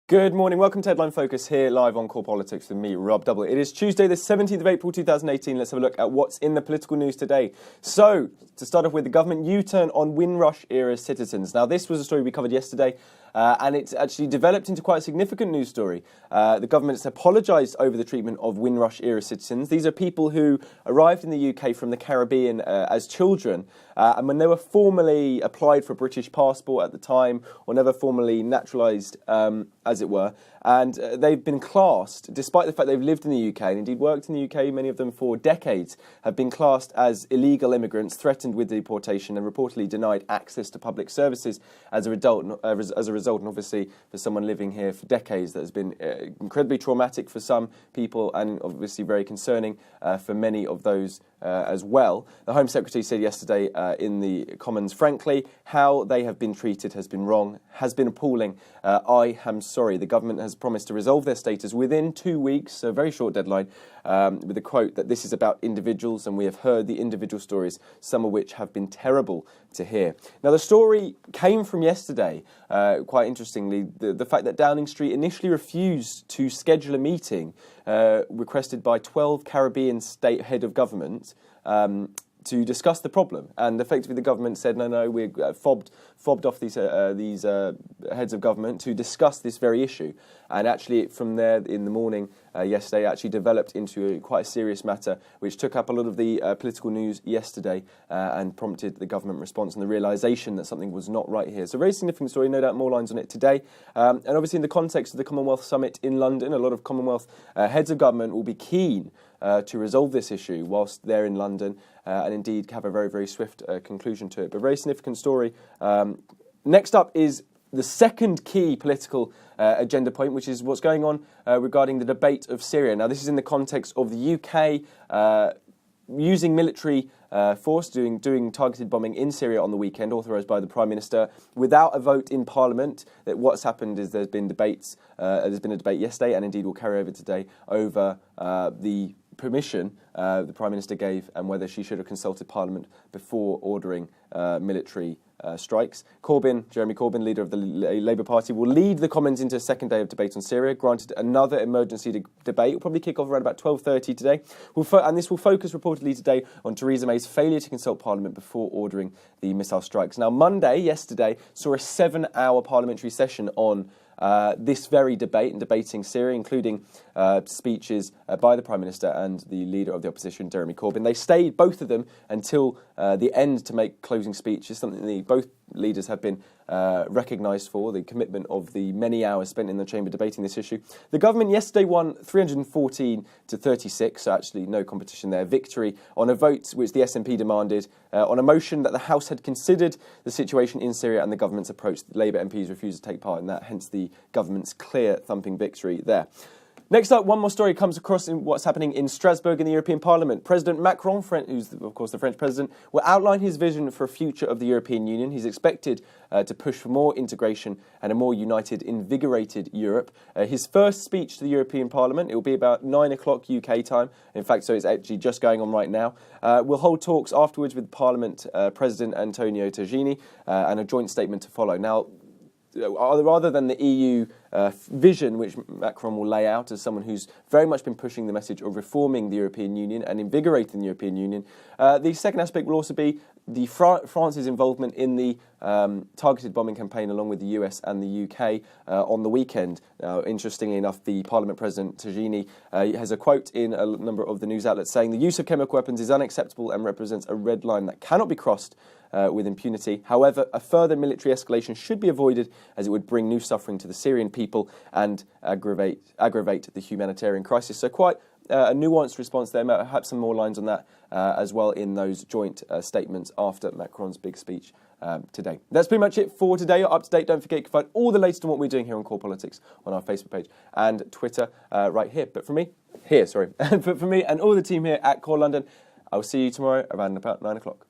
Good morning, welcome to Headline Focus here live on Core Politics with me, Rob Double. It is Tuesday the 17th of April 2018. Let's have a look at what's in the political news today. So, to start off with, the government U-turn on Windrush era citizens. Now, this was a story we covered yesterday, and it's actually developed into quite a significant news story. The government's apologised over the treatment of Windrush era citizens. These are people who arrived in the UK from the Caribbean as children, and when they were formally applied for a British passport at the time, or never formally naturalised, as it were, and they've been classed, despite the fact they've lived in the UK and indeed worked in the UK, many of them for decades, have been classed as illegal immigrants, threatened with deportation and reportedly denied access to public services as a result. And obviously for someone living here for decades, that has been incredibly traumatic for some people and obviously very concerning for many of those as well. The Home Secretary said yesterday in the Commons, frankly, how they have been treated has been wrong, has been appalling. I am sorry. The government has promised to resolve their status within 2 weeks, so a very short deadline, with a quote that this is about individuals and we have heard the individual stories, some of which have been terrible to hear. Now, the story came from yesterday, quite interestingly, the fact that Downing Street initially refused to schedule a meeting requested by 12 Caribbean state head of governments to discuss the problem, and effectively the government said no, we're fobbed off these heads of government to discuss this very issue, and actually from there in the morning yesterday actually developed into quite a serious matter which took up a lot of the political news yesterday and prompted the government response and the realisation that something was not right here. So a very significant story, no doubt more lines on it today, and obviously in the context of the Commonwealth Summit in London, a lot of Commonwealth heads of government will be keen to resolve this issue whilst they're in London and indeed have a very, very swift conclusion to it. But a very significant story. Next up is the second key political agenda point, which is what's going on regarding the debate of Syria. Now, this is in the context of the UK using military force, doing targeted bombing in Syria on the weekend, authorised by the Prime Minister, without a vote in Parliament. That what's happened is there's been debates. There's been a debate yesterday, and indeed will carry over today, over the permission the Prime Minister gave and whether she should have consulted Parliament before ordering military strikes. Jeremy Corbyn, leader of the Labour Party, will lead the Commons into a second day of debate on Syria, granted another emergency debate. It will probably kick off around about 12:30 today. And this will focus reportedly today on Theresa May's failure to consult Parliament before ordering the missile strikes. Now, yesterday, saw a 7-hour parliamentary session on this very debate and debating Syria, including speeches by the Prime Minister and the leader of the opposition, Jeremy Corbyn. They stayed, both of them, until the end to make closing speeches, something both leaders have been recognised for, the commitment of the many hours spent in the chamber debating this issue. The government yesterday won 314 to 36, so actually no competition there, victory on a vote which the SNP demanded on a motion that the House had considered the situation in Syria and the government's approach. Labour MPs refused to take part in that, hence the government's clear thumping victory there. Next up, one more story comes across in what's happening in Strasbourg in the European Parliament. President Macron, who's of course the French president, will outline his vision for a future of the European Union. He's expected to push for more integration and a more united, invigorated Europe. His first speech to the European Parliament, it will be about 9 o'clock UK time. In fact, so it's actually just going on right now. We'll hold talks afterwards with Parliament President Antonio Tajani and a joint statement to follow. Now, rather than the EU vision which Macron will lay out as someone who's very much been pushing the message of reforming the European Union and invigorating the European Union, the second aspect will also be the France's involvement in the targeted bombing campaign along with the US and the UK on the weekend. Now, interestingly enough, the Parliament President Tajani has a quote in a number of the news outlets saying the use of chemical weapons is unacceptable and represents a red line that cannot be crossed with impunity. However, a further military escalation should be avoided as it would bring new suffering to the Syrian people and aggravate the humanitarian crisis. So quite a nuanced response there. Perhaps some more lines on that as well in those joint statements after Macron's big speech today. That's pretty much it for today. You're up to date. Don't forget you can find all the latest on what we're doing here on Core Politics on our Facebook page and Twitter right here. But for me and all the team here at Core London, I'll see you tomorrow around about 9 o'clock.